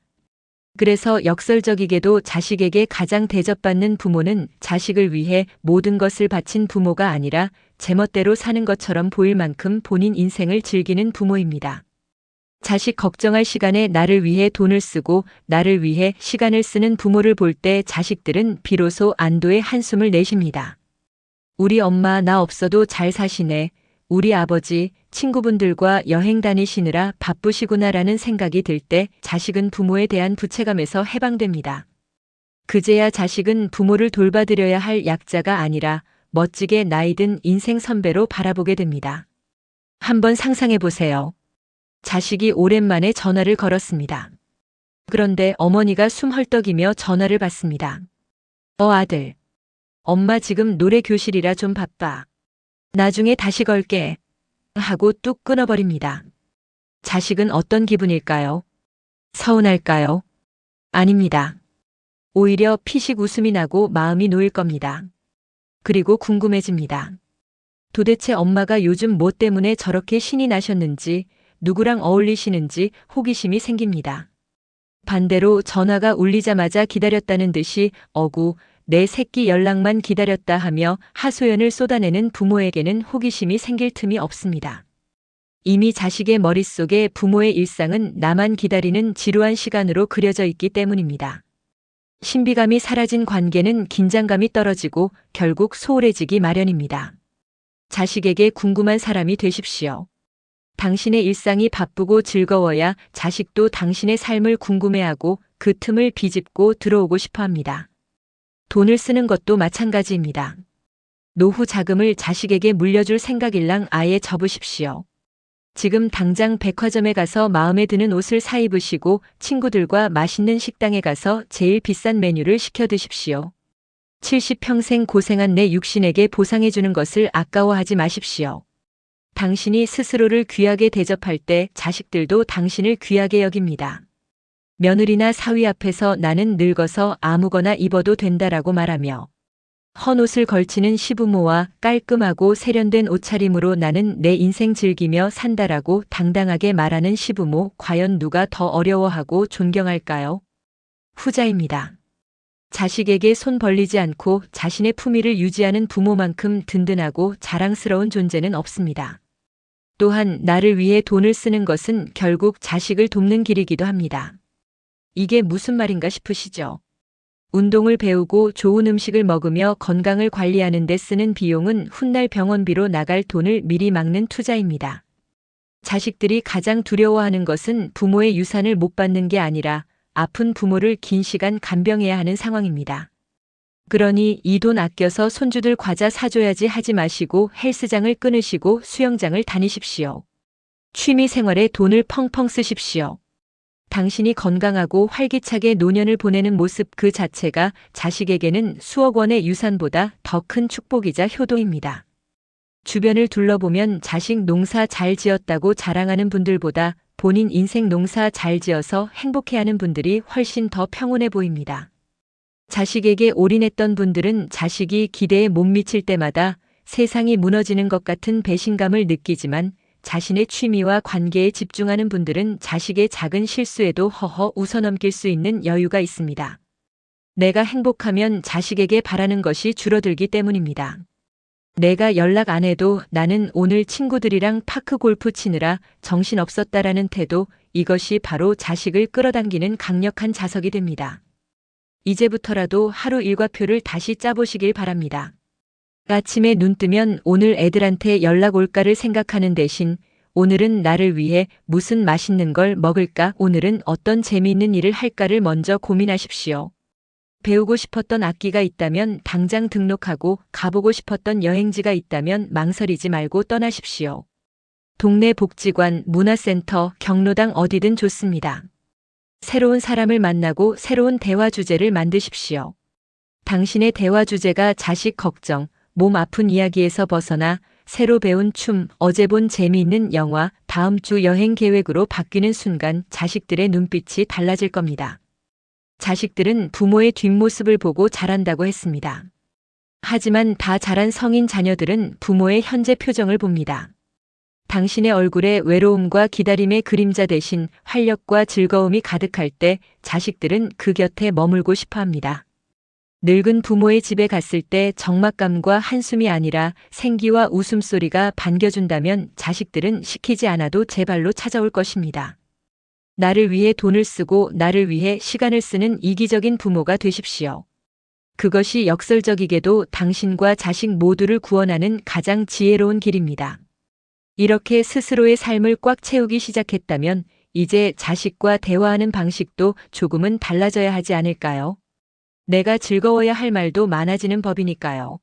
그래서 역설적이게도 자식에게 가장 대접받는 부모는 자식을 위해 모든 것을 바친 부모가 아니라 제멋대로 사는 것처럼 보일 만큼 본인 인생을 즐기는 부모입니다. 자식 걱정할 시간에 나를 위해 돈을 쓰고 나를 위해 시간을 쓰는 부모를 볼 때 자식들은 비로소 안도의 한숨을 내쉽니다. 우리 엄마 나 없어도 잘 사시네. 우리 아버지 친구분들과 여행 다니시느라 바쁘시구나라는 생각이 들 때 자식은 부모에 대한 부채감에서 해방됩니다. 그제야 자식은 부모를 돌봐드려야 할 약자가 아니라 멋지게 나이든 인생 선배로 바라보게 됩니다. 한번 상상해 보세요. 자식이 오랜만에 전화를 걸었습니다. 그런데 어머니가 숨 헐떡이며 전화를 받습니다. 아들. 엄마 지금 노래 교실이라 좀 바빠. 나중에 다시 걸게. 하고 뚝 끊어버립니다. 자식은 어떤 기분일까요? 서운할까요? 아닙니다. 오히려 피식 웃음이 나고 마음이 놓일 겁니다. 그리고 궁금해집니다. 도대체 엄마가 요즘 뭐 때문에 저렇게 신이 나셨는지, 누구랑 어울리시는지 호기심이 생깁니다. 반대로 전화가 울리자마자 기다렸다는 듯이 내 새끼 연락만 기다렸다 하며 하소연을 쏟아내는 부모에게는 호기심이 생길 틈이 없습니다. 이미 자식의 머릿속에 부모의 일상은 나만 기다리는 지루한 시간으로 그려져 있기 때문입니다. 신비감이 사라진 관계는 긴장감이 떨어지고 결국 소홀해지기 마련입니다. 자식에게 궁금한 사람이 되십시오. 당신의 일상이 바쁘고 즐거워야 자식도 당신의 삶을 궁금해하고 그 틈을 비집고 들어오고 싶어 합니다. 돈을 쓰는 것도 마찬가지입니다. 노후 자금을 자식에게 물려줄 생각일랑 아예 접으십시오. 지금 당장 백화점에 가서 마음에 드는 옷을 사 입으시고 친구들과 맛있는 식당에 가서 제일 비싼 메뉴를 시켜 드십시오. 70평생 고생한 내 육신에게 보상해주는 것을 아까워하지 마십시오. 당신이 스스로를 귀하게 대접할 때 자식들도 당신을 귀하게 여깁니다. 며느리나 사위 앞에서 나는 늙어서 아무거나 입어도 된다라고 말하며 헌옷을 걸치는 시부모와 깔끔하고 세련된 옷차림으로 나는 내 인생 즐기며 산다라고 당당하게 말하는 시부모, 과연 누가 더 어려워하고 존경할까요? 후자입니다. 자식에게 손 벌리지 않고 자신의 품위를 유지하는 부모만큼 든든하고 자랑스러운 존재는 없습니다. 또한 나를 위해 돈을 쓰는 것은 결국 자식을 돕는 길이기도 합니다. 이게 무슨 말인가 싶으시죠? 운동을 배우고 좋은 음식을 먹으며 건강을 관리하는 데 쓰는 비용은 훗날 병원비로 나갈 돈을 미리 막는 투자입니다. 자식들이 가장 두려워하는 것은 부모의 유산을 못 받는 게 아니라 아픈 부모를 긴 시간 간병해야 하는 상황입니다. 그러니 이 돈 아껴서 손주들 과자 사줘야지 하지 마시고 헬스장을 끊으시고 수영장을 다니십시오. 취미 생활에 돈을 펑펑 쓰십시오. 당신이 건강하고 활기차게 노년을 보내는 모습 그 자체가 자식에게는 수억 원의 유산보다 더 큰 축복이자 효도입니다. 주변을 둘러보면 자식 농사 잘 지었다고 자랑하는 분들보다 본인 인생 농사 잘 지어서 행복해하는 분들이 훨씬 더 평온해 보입니다. 자식에게 올인했던 분들은 자식이 기대에 못 미칠 때마다 세상이 무너지는 것 같은 배신감을 느끼지만 자신의 취미와 관계에 집중하는 분들은 자식의 작은 실수에도 허허 웃어넘길 수 있는 여유가 있습니다. 내가 행복하면 자식에게 바라는 것이 줄어들기 때문입니다. 내가 연락 안 해도 나는 오늘 친구들이랑 파크 골프 치느라 정신없었다라는 태도, 이것이 바로 자식을 끌어당기는 강력한 자석이 됩니다. 이제부터라도 하루 일과표를 다시 짜보시길 바랍니다. 아침에 눈 뜨면 오늘 애들한테 연락 올까를 생각하는 대신 오늘은 나를 위해 무슨 맛있는 걸 먹을까, 오늘은 어떤 재미있는 일을 할까를 먼저 고민하십시오. 배우고 싶었던 악기가 있다면 당장 등록하고, 가보고 싶었던 여행지가 있다면 망설이지 말고 떠나십시오. 동네 복지관, 문화센터, 경로당 어디든 좋습니다. 새로운 사람을 만나고 새로운 대화 주제를 만드십시오. 당신의 대화 주제가 자식 걱정, 몸 아픈 이야기에서 벗어나 새로 배운 춤, 어제 본 재미있는 영화, 다음 주 여행 계획으로 바뀌는 순간 자식들의 눈빛이 달라질 겁니다. 자식들은 부모의 뒷모습을 보고 자란다고 했습니다. 하지만 다 자란 성인 자녀들은 부모의 현재 표정을 봅니다. 당신의 얼굴에 외로움과 기다림의 그림자 대신 활력과 즐거움이 가득할 때 자식들은 그 곁에 머물고 싶어 합니다. 늙은 부모의 집에 갔을 때 적막감과 한숨이 아니라 생기와 웃음소리가 반겨준다면 자식들은 시키지 않아도 제 발로 찾아올 것입니다. 나를 위해 돈을 쓰고 나를 위해 시간을 쓰는 이기적인 부모가 되십시오. 그것이 역설적이게도 당신과 자식 모두를 구원하는 가장 지혜로운 길입니다. 이렇게 스스로의 삶을 꽉 채우기 시작했다면 이제 자식과 대화하는 방식도 조금은 달라져야 하지 않을까요? 내가 즐거워야 할 말도 많아지는 법이니까요.